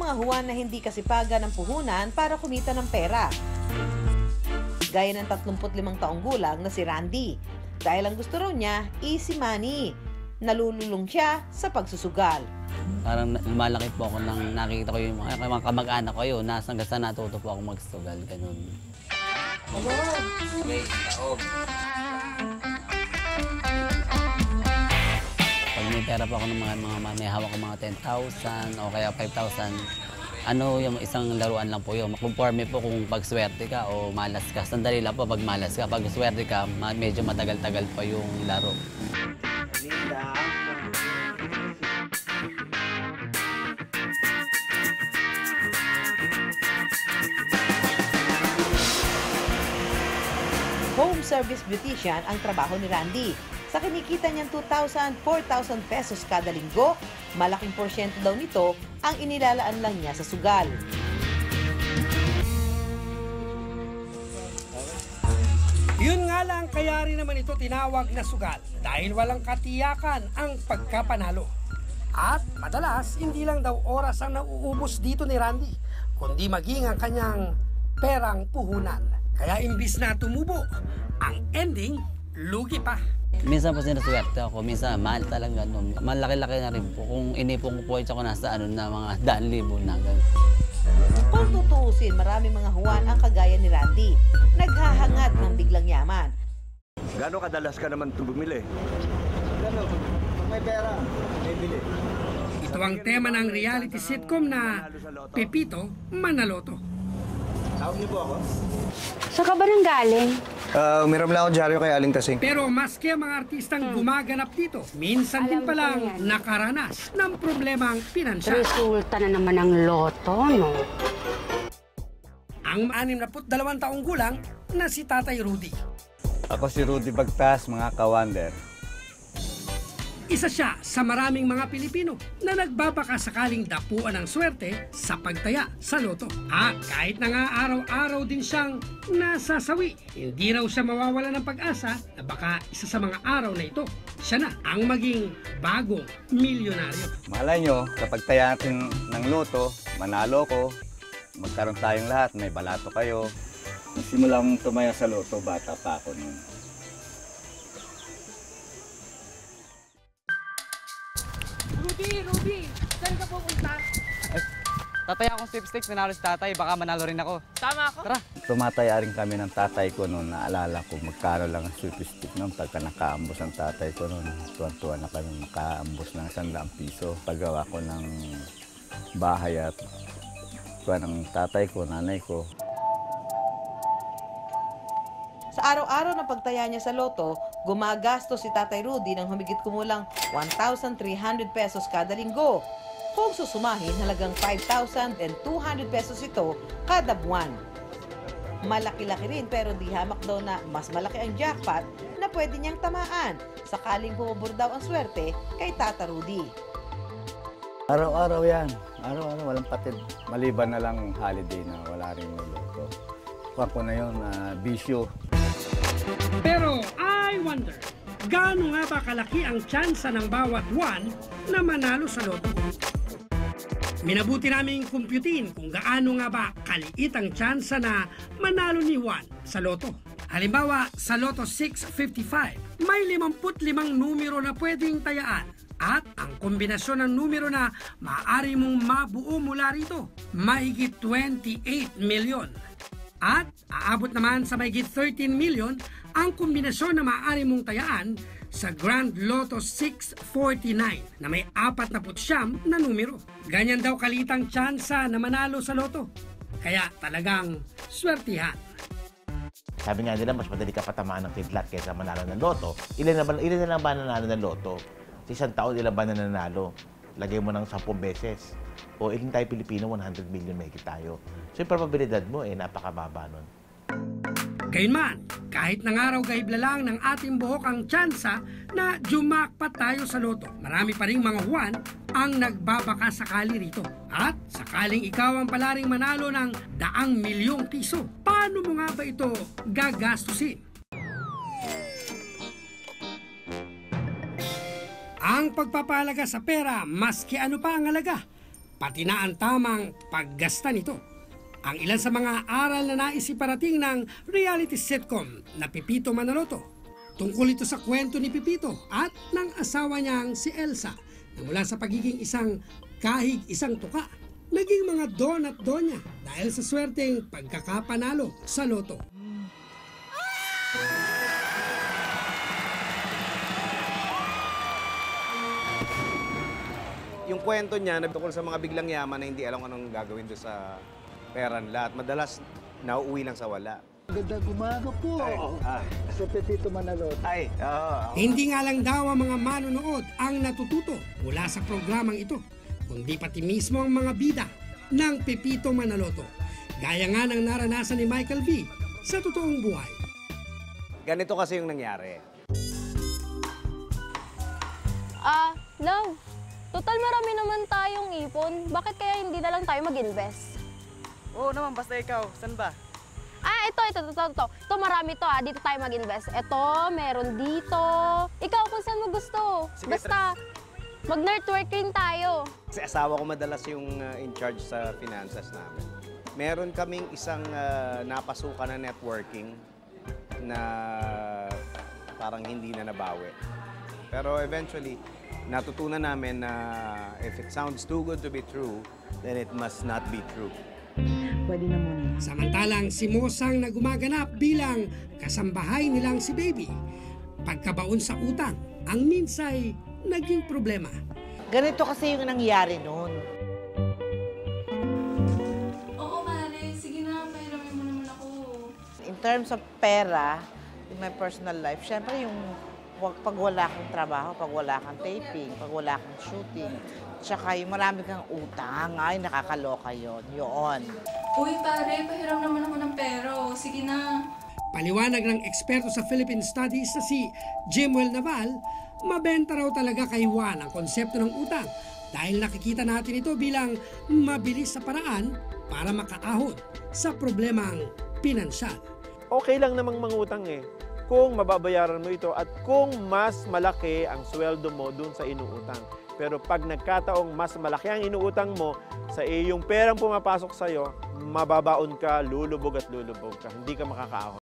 mga Juan na hindi kasipagan ng puhunan para kumita ng pera. Gaya ng 35 taong gulang na si Randy. Dahil ang gusto raw niya, easy money. Nalululong siya sa pagsusugal. Parang lumalaki po ako nang nakikita ko yung mga kamag-anak ko yun. Hanggang sa natuto po ako magsugal, ganun. Okay, taog. Pag may pera po ako ng mga may hawak ko mga 10,000 o kaya 5,000, ano yung isang laruan lang po yun. Conforme po kung pagswerte ka o malas ka. Sandali lang po pag malas ka. Pag swerte ka, medyo matagal-tagal pa yung laro. Home service beautician ang trabaho ni Randy. Sa kinikita niyang 2,000, 4,000 pesos kada linggo, malaking porsyento daw nito ang inilalaan lang niya sa sugal. Yun nga lang, kaya rin naman ito tinawag na sugal dahil walang katiyakan ang pagkapanalo. At madalas, hindi lang daw oras ang nauubos dito ni Randy, kundi maging ang kanyang perang puhunan. Kaya imbis na tumubo, ang ending, lugi pa. Minsan po sinaswerte ako, minsan mahal talaga. No. Malaki-laki na rin po. Kung inipong ko po ako nasa na mga 100,000 na. Kung tutuusin, maraming mga Juan ang kagaya ni Randy. Naghahangad ng biglang yaman. Gano'ng kadalas ka naman bumili? Gano'n, pag may pera, may bili. Ito ang tema ng reality sitcom na Pepito Manaloto. Tawag niyo po ako? Saan ka ba nang galing? Umiram lang ako dyaryo kay Aling Tasing. Pero maski ang mga artistang gumaganap dito, minsan din palang nakaranas ng problemang pinansyal. Resulta na naman ng loto, no? Ang 62 taong gulang na si Tatay Rudy. Ako si Rudy Bagtas, mga kawander. Isa siya sa maraming mga Pilipino na nagbabaka sakaling dapuan ng swerte sa pagtaya sa loto. At kahit na nga araw-araw din siyang nasasawi, hindi raw siya mawawala ng pag-asa na baka isa sa mga araw na ito, siya na ang maging bagong milyonaryo. Malay nyo, kapag taya natin ng loto, manalo ko, magkaroon tayong lahat, may balato kayo. Nagsimulang tumaya sa loto, bata pa ako noon. Rudy, saan ka pupunta? Tatay akong sweepstakes, nanalo si tatay, baka manalo rin ako. Tama ako? Tara. Tumataya rin kami ng tatay ko noon. Naalala ko, magkano lang ang sweepstakes noon. Pagka nakaambos ang tatay ko noon, tuwan-tuwa na kami makaambos ng 100 piso. Paggawa ko ng bahay at tuwa ng tatay ko, nanay ko. Sa araw-araw na pagtaya niya sa loto, gumagasto si Tatay Rudy ng humigit kumulang 1,300 pesos kada linggo. Kung susumahin, halagang 5,200 pesos ito kada buwan. Malaki-laki rin pero di hamak daw na mas malaki ang jackpot na pwede niyang tamaan sakaling bumubur daw ang swerte kay Tata Rudy. Araw-araw yan. Araw-araw, walang patid. Maliban na lang holiday na wala rin yung loto. Kuha ko na yun, bisyo. Pero I wonder, gaano nga ba kalaki ang tsansa ng bawat Juan na manalo sa loto? Minabuti naming kumputin kung gaano nga ba kaliit ang tsansa na manalo ni Juan sa loto. Halimbawa, sa Loto 655, may 55 numero na pwedeng tayaan. At ang kombinasyon ng numero na maaari mong mabuo mula rito, mahigit 28 million. At aabot naman sa mahigit 13 million ang kombinasyon na maaari mong tayaan sa Grand Lotto 649 na may 49 na numero. Ganyan daw kalitang tsansa na manalo sa loto. Kaya talagang swertihan. Sabi nga nila, mas madali ka patamaan ng kidlat kaysa manalo ng loto. Ilan na lang ba nanalo ng loto? Sa isang taon, ilan ba nanalo? Lagay mo ng 10 beses. O ilan tayo Pilipino, 100 million may tayo. So yung probabilidad mo, napakababa nun. Gayunman, kahit nangaraw-gahibla lang ng ating buhok ang tsansa na jumakpat tayo sa loto, marami pa ring mga Juan ang nagbabaka sakali rito. At sakaling ikaw ang palaring manalo ng 100,000,000 piso, paano mo nga ba ito gagastusin? Ang pagpapahalaga sa pera, maski ano pa ang halaga, pati na ang tamang paggasta nito. Ang ilan sa mga aral na nais iparating ng reality sitcom na Pipito Manaloto. Tungkol ito sa kwento ni Pipito at ng asawa niyang si Elsa na mula sa pagiging isang kahig isang tuka, naging mga don at donya dahil sa swerteng pagkakapanalo sa loto. Yung kwento niya tungkol sa mga biglang yaman na hindi alam anong gagawin doon sa pera nila at madalas nauuwi lang sa wala. Ganda gumaga po. Sa Pepito Manalot. Hindi nga lang daw ang mga manonood ang natututo mula sa programang ito, kundi pati mismo ang mga bida ng Pepito Manaloto. Gaya nga ng naranasan ni Michael V. sa totoong buhay. Ganito kasi yung nangyari. Love, total marami naman tayong ipon. Bakit kaya hindi na lang tayo mag-invest? Oo naman, basta ikaw. Saan ba? Ito marami to Dito tayo mag-invest. Ito, meron dito. Ikaw kung saan mo gusto. Sige, Basta, mag-networking tayo. Kasi asawa ko madalas yung in charge sa finances namin. Meron kaming isang napasukan na networking na parang hindi na nabawi. Pero eventually, natutunan namin na if it sounds too good to be true, then it must not be true. Samantalang si Mosang na gumaganap bilang kasambahay nilang si Baby, pagkabaon sa utang, ang minsay naging problema. Ganito kasi yung nangyari noon. Oo, Mare. Sige na, pahiramin mo naman ako. In terms of pera, in my personal life, syempre yung pag wala kang trabaho, pag wala kang taping, pag wala kang shooting, tsaka yung marami kang utang, ay nakakaloka yun. Uy, pare, pahiram naman ako ng pero. Sige na. Paliwanag ng eksperto sa Philippine Studies na si Jimuel Naval, mabenta raw talaga kay Juan ang konsepto ng utang dahil nakikita natin ito bilang mabilis sa paraan para makaahon sa problemang pinansyal. Okay lang namang mangutang kung mababayaran mo ito at kung mas malaki ang sweldo mo dun sa inuutang. Pero pag nagkataong mas malaki ang inuutang mo sa iyong perang pumapasok sa'yo, mababaon ka, lulubog at lulubog ka. Hindi ka makakaahon.